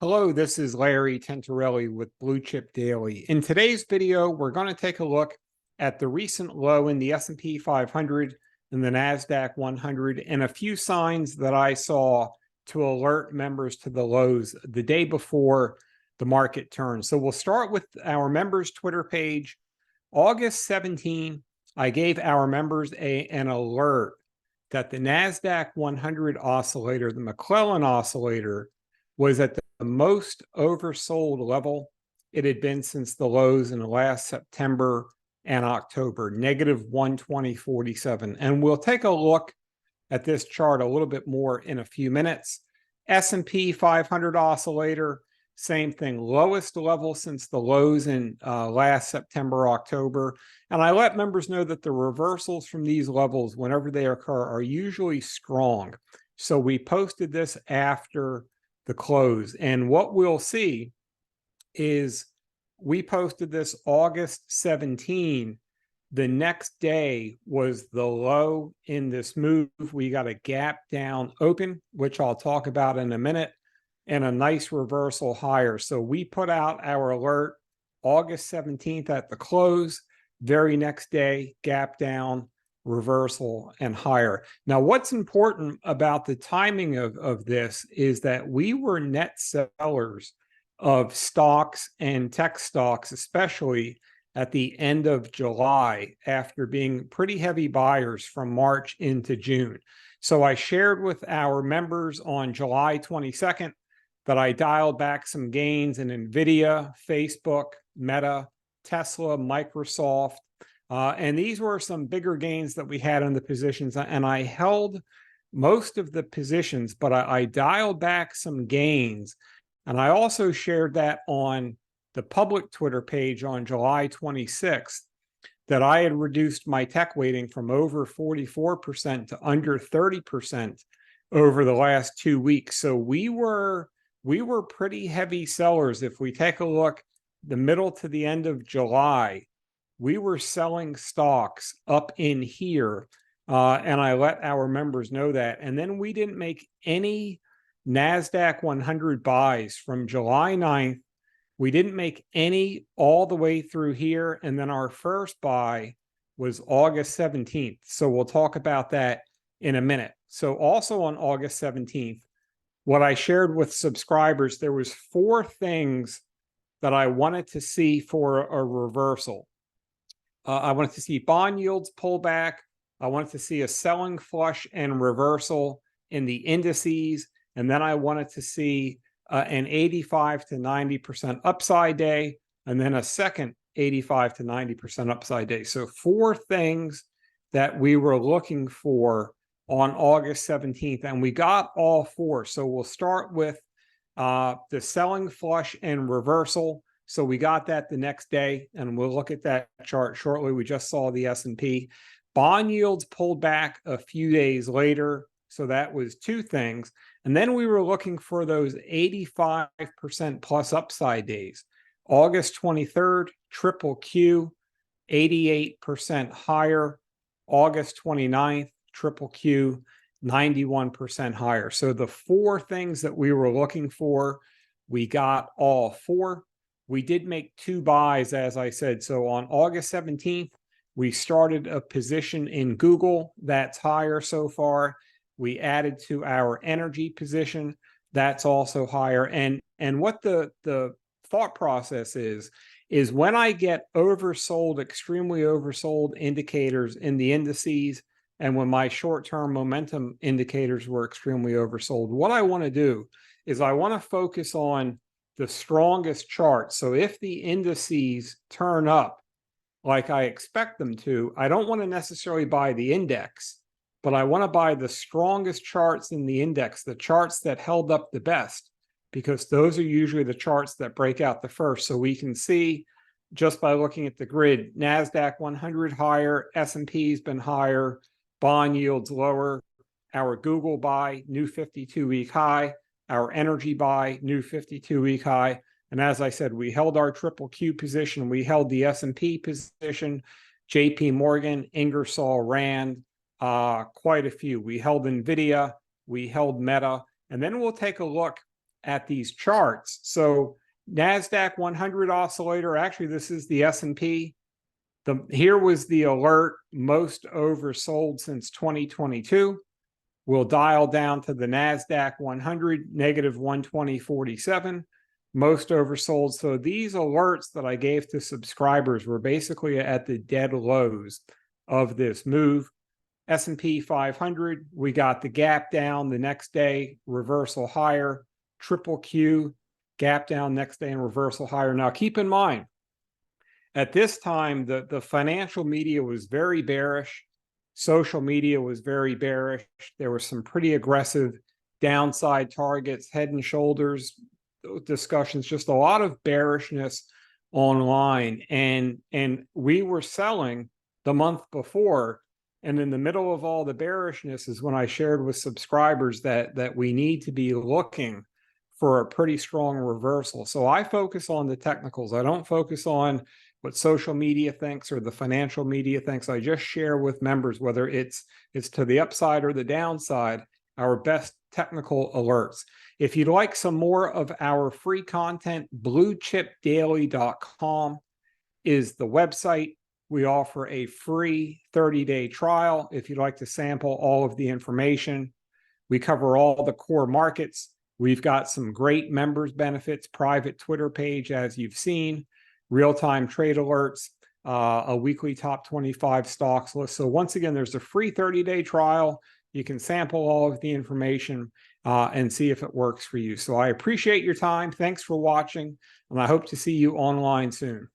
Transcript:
Hello, this is Larry Tentarelli with Blue Chip Daily. In today's video, we're going to take a look at the recent low in the S&P 500 and the NASDAQ 100 and a few signs that I saw to alert members to the lows the day before the market turned. So we'll start with our members' Twitter page. August 17, I gave our members an alert that the NASDAQ 100 oscillator, the McClellan oscillator, was at the most oversold level it had been since the lows in the last September and October, negative 120.47. And we'll take a look at this chart a little bit more in a few minutes. S&P 500 oscillator, same thing, lowest level since the lows in last September, October. And I let members know that the reversals from these levels, whenever they occur, are usually strong. So we posted this after the close. And what we'll see is we posted this August 17. The next day was the low in this move. We got a gap down open, which I'll talk about in a minute, and a nice reversal higher. So we put out our alert August 17th at the close. Very next day, gap down, reversal, and higher. Now, what's important about the timing of this is that we were net sellers of stocks and tech stocks, especially at the end of July, after being pretty heavy buyers from March into June. So I shared with our members on July 22nd that I dialed back some gains in NVIDIA, Facebook, Meta, Tesla, Microsoft, and these were some bigger gains that we had in the positions, and I held most of the positions, but I dialed back some gains. And I also shared that on the public Twitter page on July 26th, that I had reduced my tech weighting from over 44% to under 30% over the last 2 weeks. So we were pretty heavy sellers. If we take a look the middle to the end of July, we were selling stocks up in here, and I let our members know that. And then we didn't make any NASDAQ 100 buys from July 9th. We didn't make any all the way through here. And then our first buy was August 17th. So we'll talk about that in a minute. So also on August 17th, what I shared with subscribers, there was 4 things that I wanted to see for a reversal. I wanted to see bond yields pull back. I wanted to see a selling flush and reversal in the indices. And then I wanted to see an 85 to 90% upside day, and then a second 85 to 90% upside day. So 4 things that we were looking for on August 17th, and we got all 4. So we'll start with the selling flush and reversal. So we got that the next day, and we'll look at that chart shortly. We just saw the S&P. Bond yields pulled back a few days later. So that was 2 things. And then we were looking for those 85% plus upside days. August 23rd, triple Q, 88% higher. August 29th, triple Q, 91% higher. So the 4 things that we were looking for, we got all 4. We did make 2 buys, as I said. So on August 17th, we started a position in Google that's higher so far. We added to our energy position. That's also higher. And what the thought process is when I get oversold, extremely oversold indicators in the indices, and when my short-term momentum indicators were extremely oversold, what I want to do is I want to focus on the strongest chart. So if the indices turn up like I expect them to, I don't want to necessarily buy the index, but I want to buy the strongest charts in the index, the charts that held up the best, because those are usually the charts that break out the first. So we can see just by looking at the grid, NASDAQ 100 higher, S&P's been higher, bond yields lower, our Google buy, new 52-week high, our energy buy, new 52-week high. And as I said, we held our triple Q position. We held the S&P position, JP Morgan, Ingersoll Rand, quite a few. We held NVIDIA, we held Meta, and then we'll take a look at these charts. So NASDAQ 100 oscillator, actually this is the S&P. Here was the alert, most oversold since 2022. We'll dial down to the NASDAQ 100, negative 120.47, most oversold. So these alerts that I gave to subscribers were basically at the dead lows of this move. S&P 500, we got the gap down the next day, reversal higher, triple Q, gap down next day and reversal higher. Now keep in mind, at this time, the financial media was very bearish. Social media was very bearish. There were some pretty aggressive downside targets, head and shoulders discussions, just a lot of bearishness online. And we were selling the month before. And in the middle of all the bearishness is when I shared with subscribers that we need to be looking for a pretty strong reversal. So I focus on the technicals. I don't focus on what social media thinks or the financial media thinks. I just share with members, whether it's to the upside or the downside, our best technical alerts. If you'd like some more of our free content, bluechipdaily.com is the website. We offer a free 30-day trial if you'd like to sample all of the information. We cover all the core markets. We've got some great members benefits, private Twitter page, as you've seen, real-time trade alerts, a weekly top 25 stocks list. So once again, there's a free 30-day trial. You can sample all of the information and see if it works for you. So I appreciate your time. Thanks for watching, and I hope to see you online soon.